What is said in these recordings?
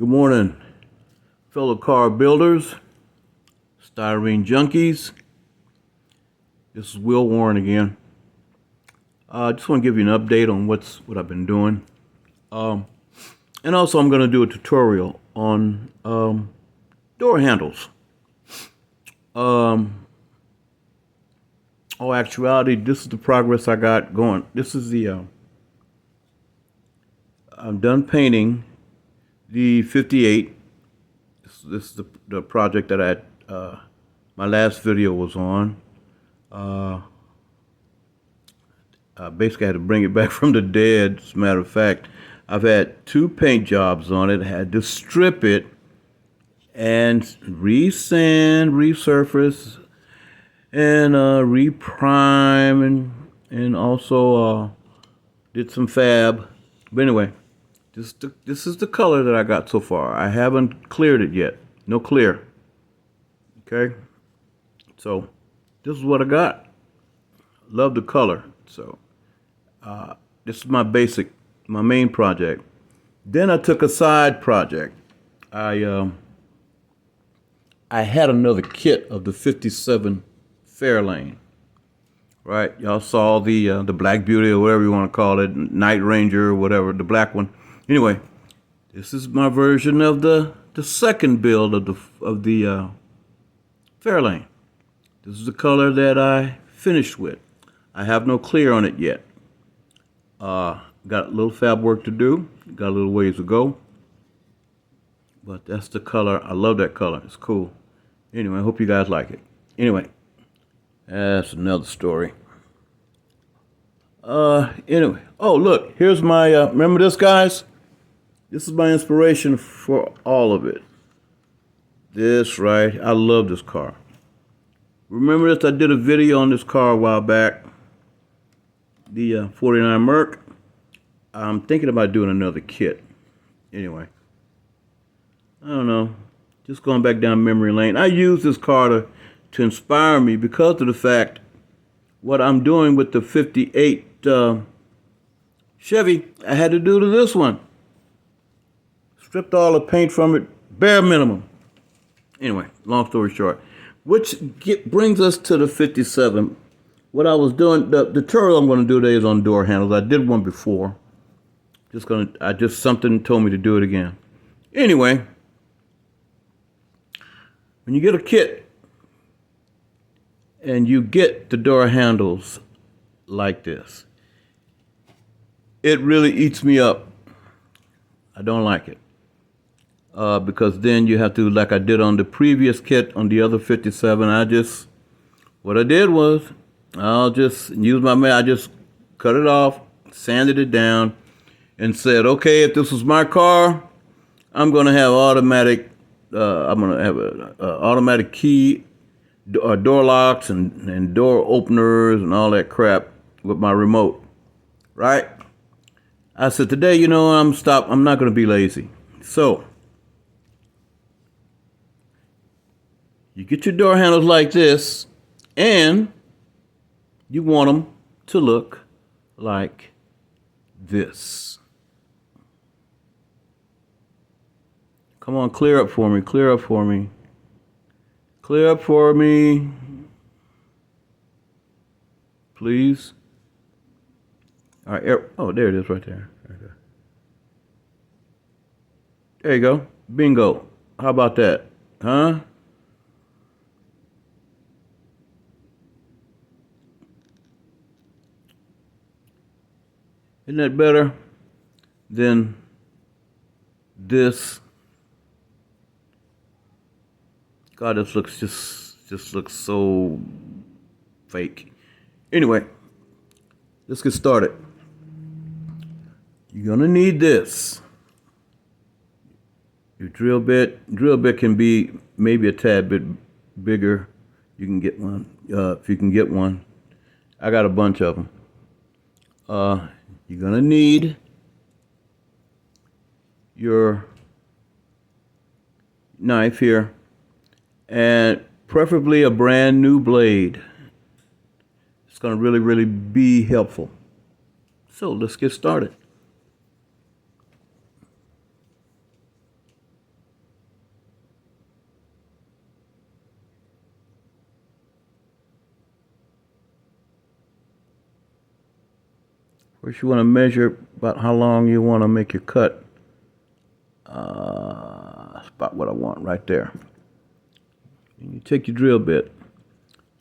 Good morning, fellow car builders, styrene junkies. This is Wil Warren again. I just want to give you an update on what I've been doing. And also I'm going to do a tutorial on door handles. All actuality, this is the progress I got going. This is I'm done painting the 58. This is the project that my last video was on. I basically had to bring it back from the dead. As a matter of fact, I've had 2 paint jobs on it. I had to strip it and resand, resurface, and reprime, and also did some fab. But anyway, this is the color that I got so far. I haven't cleared it yet. No clear. Okay? So, this is what I got. Love the color. So, this is my main project. Then I took a side project. I had another kit of the 57 Fairlane. Right? Y'all saw the Black Beauty or whatever you want to call it, Night Ranger or whatever, the black one. Anyway, this is my version of the second build of the Fairlane. This is the color that I finished with. I have no clear on it yet. Got a little fab work to do. Got a little ways to go. But that's the color. I love that color. It's cool. Anyway, I hope you guys like it. Anyway, that's another story. Anyway. Oh, look. Here's my, remember this, guys? This is my inspiration for all of it. This, right? I love this car. Remember this? I did a video on this car a while back. The 49 Merc. I'm thinking about doing another kit. Anyway. I don't know. Just going back down memory lane. I use this car to inspire me because of the fact what I'm doing with the 58 Chevy, I had to do to this one. Stripped all the paint from it, bare minimum. Anyway, long story short, which brings us to the 57. What I was doing, the tutorial I'm going to do today is on door handles. I did one before. Something told me to do it again. Anyway, when you get a kit and you get the door handles like this, it really eats me up. I don't like it. Because then you have to, like I did on the previous kit on the other 57, what I did was, I'll just use I just cut it off, sanded it down, and said, okay, if this was my car, I'm going to have automatic automatic key, door locks and door openers and all that crap with my remote, right? I said, today, I'm not going to be lazy. So, you get your door handles like this, and you want them to look like this. Come on, clear up for me, clear up for me. Clear up for me. Please. All right, oh, there it is right there. There you go. Bingo. How about that? Huh? Isn't that better than this? God, this looks just looks so fake. Anyway, let's get started. You're gonna need this. Your drill bit can be maybe a tad bit bigger. You can get one if you can get one. I got a bunch of them. You're gonna need your knife here, and preferably a brand new blade. It's gonna really be helpful. So let's get started. First, you want to measure about how long you want to make your cut. That's about what I want right there. And you take your drill bit.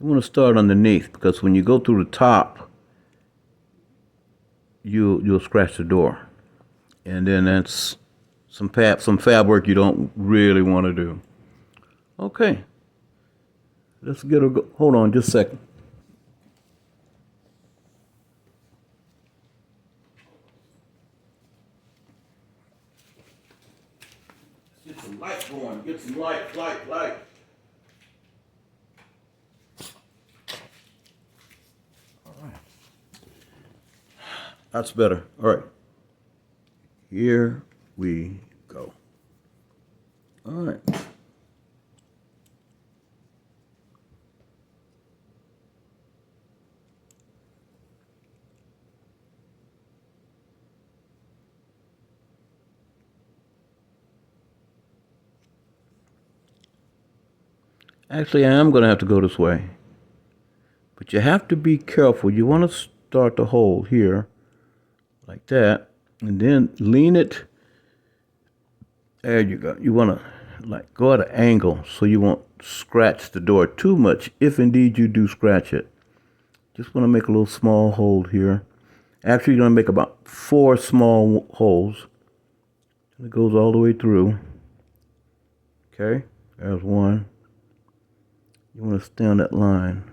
You want to start underneath because when you go through the top, you'll scratch the door, and then that's some fab work you don't really want to do. Okay, let's get a go. Hold on, just a second. Get some light going. Get some light. All right. That's better. All right. Here we go. All right. Actually, I am going to have to go this way. But you have to be careful. You want to start the hole here, like that, and then lean it. There you go. You want to like go at an angle so you won't scratch the door too much, if indeed you do scratch it. Just want to make a little small hole here. Actually, you're going to make about 4 small holes. And it goes all the way through. Okay, there's one. You want to stay on that line.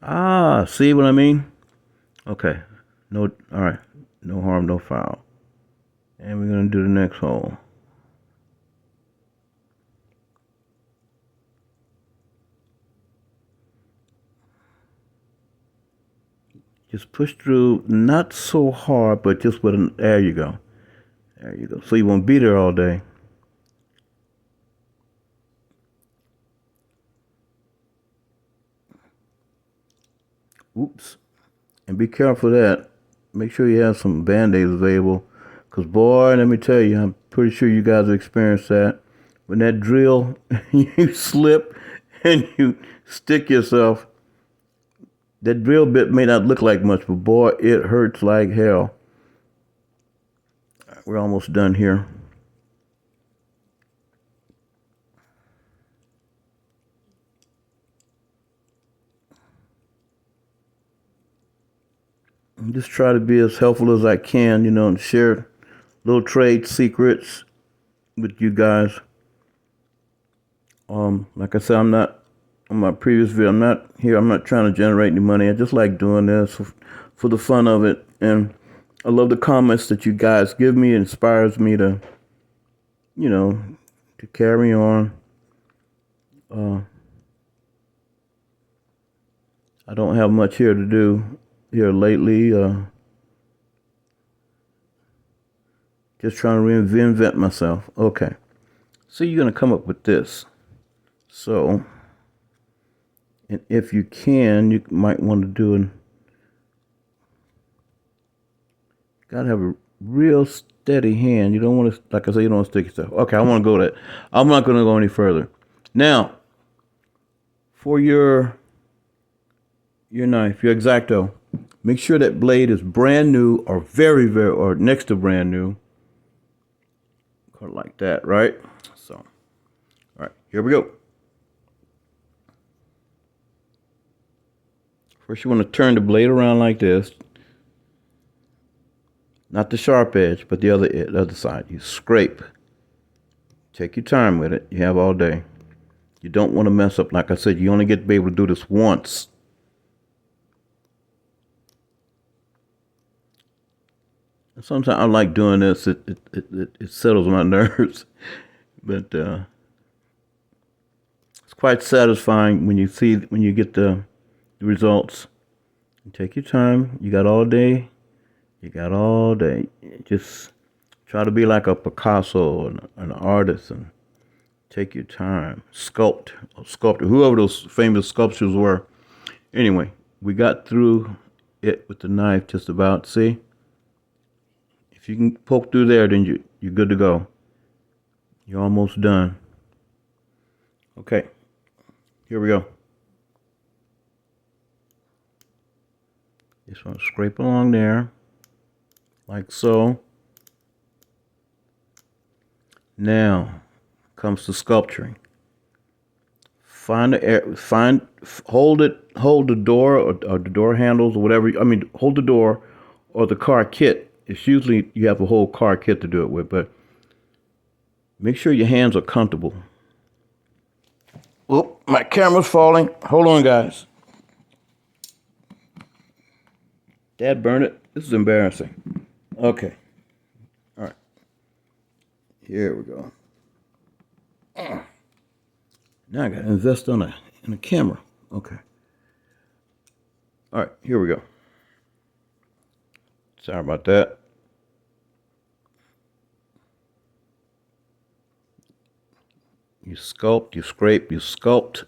Ah, see what I mean? Okay. No, all right. No harm, no foul. And we're going to do the next hole. Just push through, not so hard, but just with an, there you go. There you go. So you won't be there all day. Oops. And be careful of that. Make sure you have some Band-Aids available. Because, boy, let me tell you, I'm pretty sure you guys have experienced that. When that drill, you slip and you stick yourself, that drill bit may not look like much, but, boy, it hurts like hell. We're almost done here. Just try to be as helpful as I can, and share little trade secrets with you guys. Like I said, I'm not on my previous video. I'm not trying to generate any money. I just like doing this for the fun of it, and I love the comments that you guys give me. It inspires me to, to carry on. I don't have much here to do here lately. Just trying to reinvent myself. Okay. So you're going to come up with this. So, and if you can, you might want to do an, got to have a real steady hand. You don't want to, like I said, you don't want to stick yourself. Okay, I want to go that. I'm not going to go any further. Now, for your knife, your X-Acto, make sure that blade is brand new or very, or next to brand new. Like that, right? So, all right, here we go. First, you want to turn the blade around like this. Not the sharp edge, but the other side. You scrape. Take your time with it. You have all day. You don't want to mess up. Like I said, you only get to be able to do this once. Sometimes I like doing this. It settles my nerves, but it's quite satisfying when you get the results. You take your time. You got all day. Just try to be like a Picasso and an artist, and Take your time. Sculptor, whoever those famous sculptures were. Anyway, we got through it with the knife just about. See? If you can poke through there, then you're good to go. You're almost done. Okay, here we go. Just want to scrape along there, like so. Now comes the sculpturing. Find the air. Hold the door or the door handles or whatever. I mean, hold the door or the car kit. It's usually you have a whole car kit to do it with, but make sure your hands are comfortable. Oh, my camera's falling. Hold on, guys. Dad, burn it. This is embarrassing. Okay. All right. Here we go. Now I got to invest in a camera. Okay. All right. Here we go. Sorry about that. You sculpt, you scrape, you sculpt,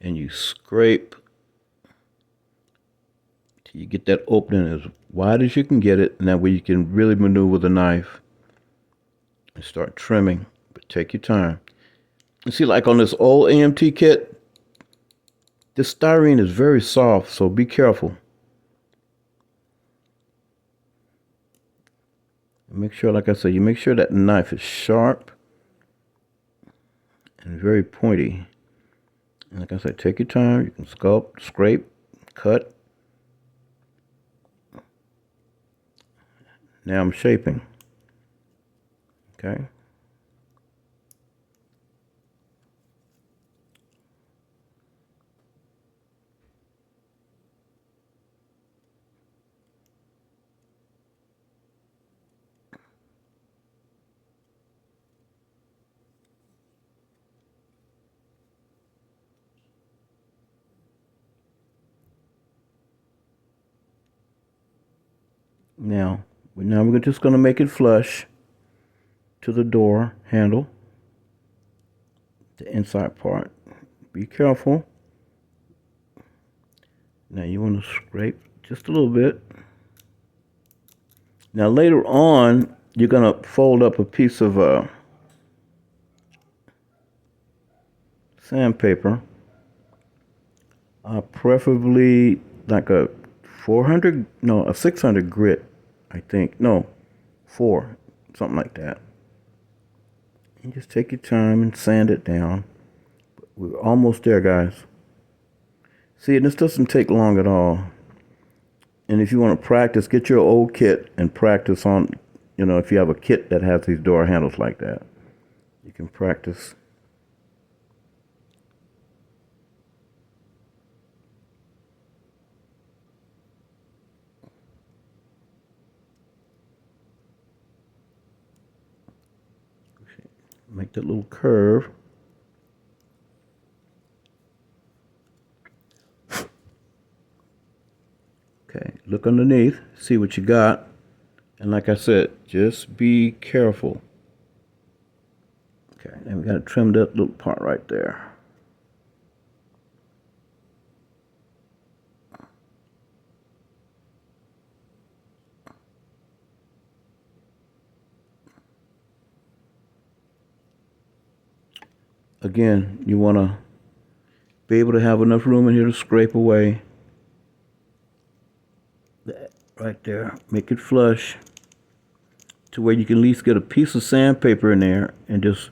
and you scrape till you get that opening as wide as you can get it, and that way you can really maneuver the knife and start trimming. But take your time. You see, like on this old AMT kit, this styrene is very soft, so be careful. Make sure, like I said, you make sure that knife is sharp and very pointy. And like I said, take your time. You can sculpt, scrape, cut. Now I'm shaping. Okay. Now we're just going to make it flush to the door handle, the inside part. Be careful. Now you want to scrape just a little bit. Now later on, you're going to fold up a piece of sandpaper, preferably like a 600 grit, I think. No, 4, something like that. And just take your time and sand it down. We're almost there, guys. See, this doesn't take long at all. And if you want to practice, get your old kit and practice on, if you have a kit that has these door handles like that, you can practice. Make that little curve. Okay, look underneath, see what you got. And like I said, just be careful. Okay, and we got to trim that little part right there. Again, you want to be able to have enough room in here to scrape away. That right there. Make it flush to where you can at least get a piece of sandpaper in there and just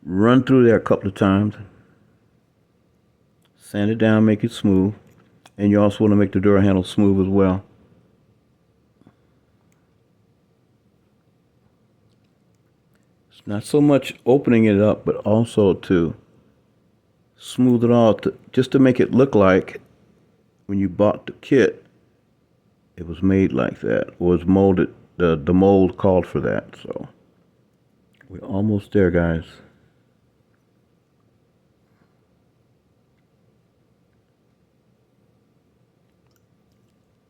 run through there a couple of times. Sand it down, make it smooth. And you also want to make the door handle smooth as well. It's not so much opening it up, but also to smooth it all, just to make it look like when you bought the kit, it was made like that, or was molded. The mold called for that. So we're almost there, guys.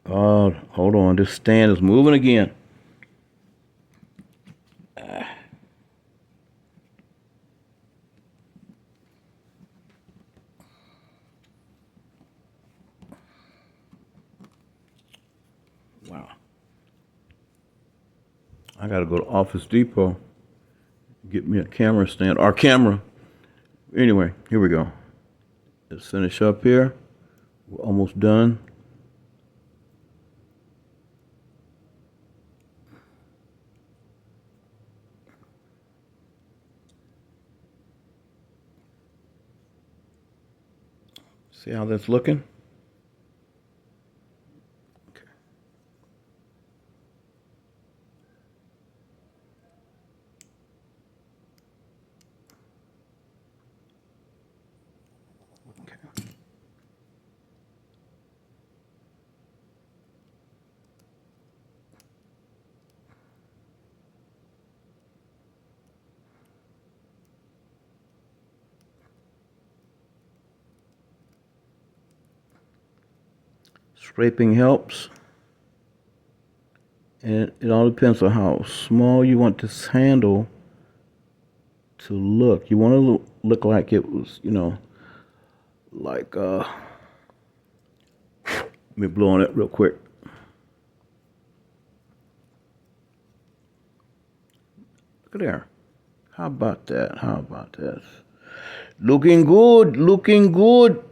Oh, hold on. This stand is moving again. Wow. I got to go to Office Depot, get me a camera stand, or camera. Anyway, here we go. Let's finish up here. We're almost done. See how that's looking? Okay. Okay. Scraping helps. And it all depends on how small you want this handle to look. You want to look like it was, like, let me blow on it real quick. Look at there. How about that? How about that? Looking good, looking good.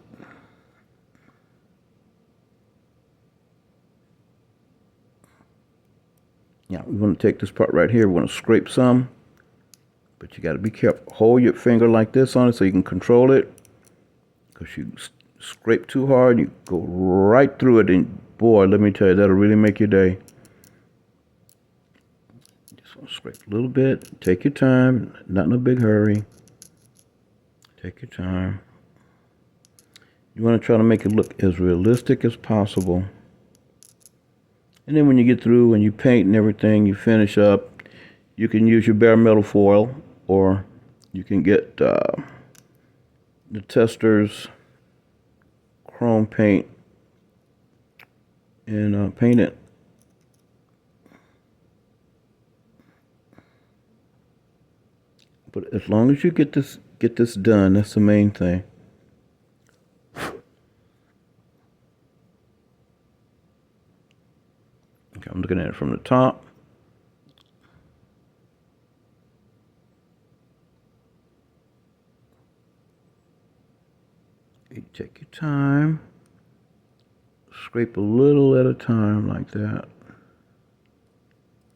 Now, we want to take this part right here. We want to scrape some, but you got to be careful. Hold your finger like this on it so you can control it. Because you scrape too hard, you go right through it. And boy, let me tell you, that'll really make your day. Just want to scrape a little bit. Take your time. Not in a big hurry. Take your time. You want to try to make it look as realistic as possible. And then when you get through and you paint and everything, you finish up, you can use your bare metal foil, or you can get the Tester's chrome paint and paint it. But as long as you get this done, that's the main thing. Okay, I'm looking at it from the top. You take your time. Scrape a little at a time like that.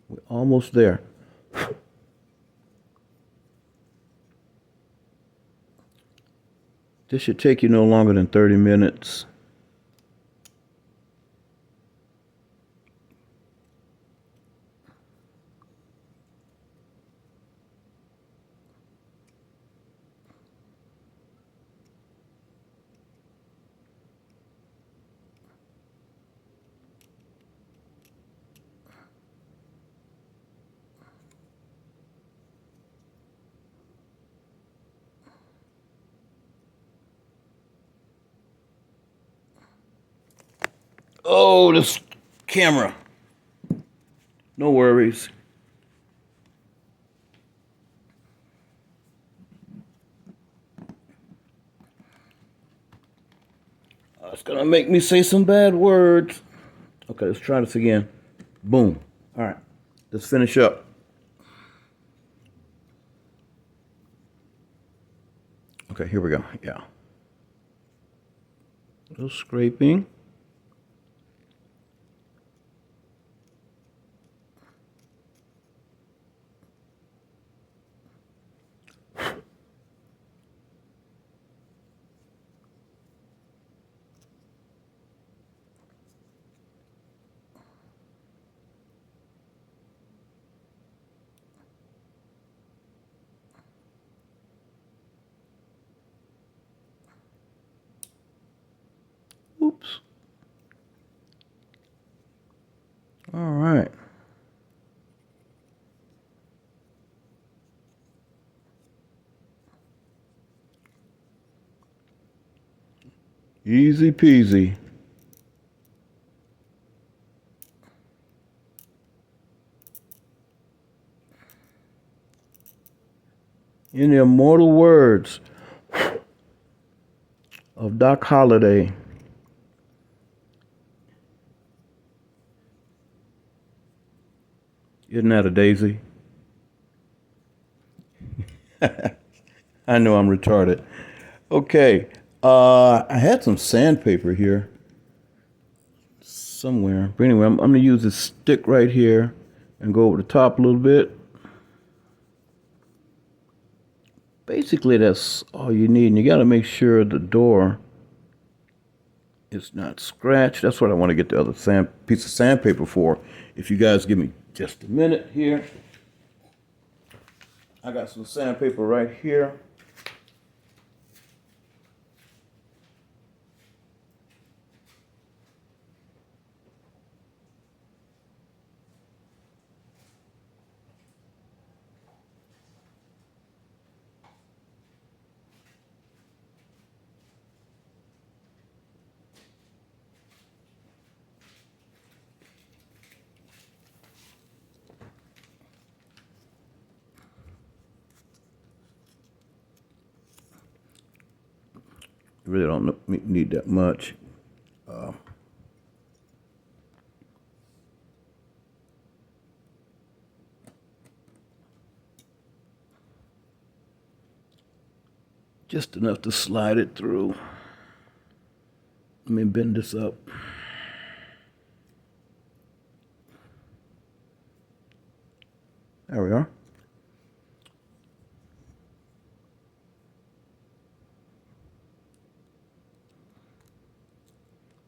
We're almost there. This should take you no longer than 30 minutes. Oh, this camera. No worries. It's gonna make me say some bad words. Okay, let's try this again. Boom. All right, let's finish up. Okay, here we go. Yeah. A little scraping. Oops. All right. Easy peasy. In the immortal words of Doc Holliday, Isn't that a daisy? I know I'm retarded. Okay. I had some sandpaper here somewhere. But anyway, I'm going to use this stick right here and go over the top a little bit. Basically, that's all you need. And you got to make sure the door is not scratched. That's what I want to get the other piece of sandpaper for. If you guys give me just a minute here. I got some sandpaper right here. Really don't need that much. Just enough to slide it through. Let me bend this up. There we are.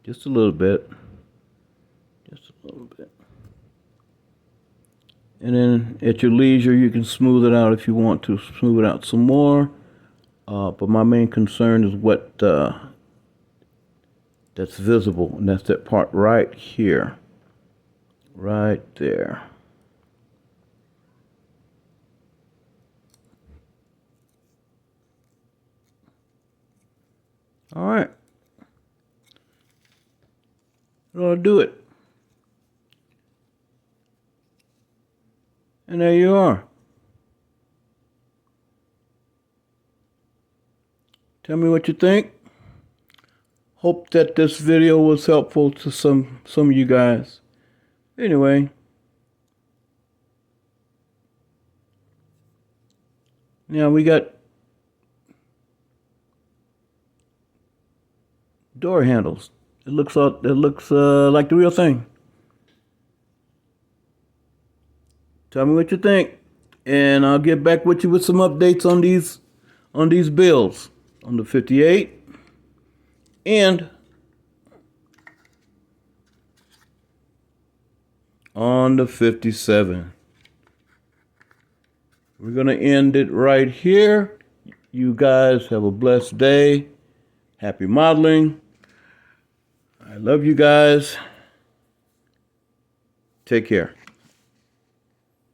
Just a little bit. Just a little bit. And then at your leisure, you can smooth it out if you want to smooth it out some more. But my main concern is what that's visible, and that's that part right here. Right there. All right. That'll do it. And there you are. Tell me what you think. Hope that this video was helpful to some of you guys. Anyway. Now we got door handles. It looks like the real thing. Tell me what you think, and I'll get back with you with some updates on these builds, on the 58 and on the 57. We're going to end it right here. You guys have a blessed day. Happy modeling. I love you guys. Take care.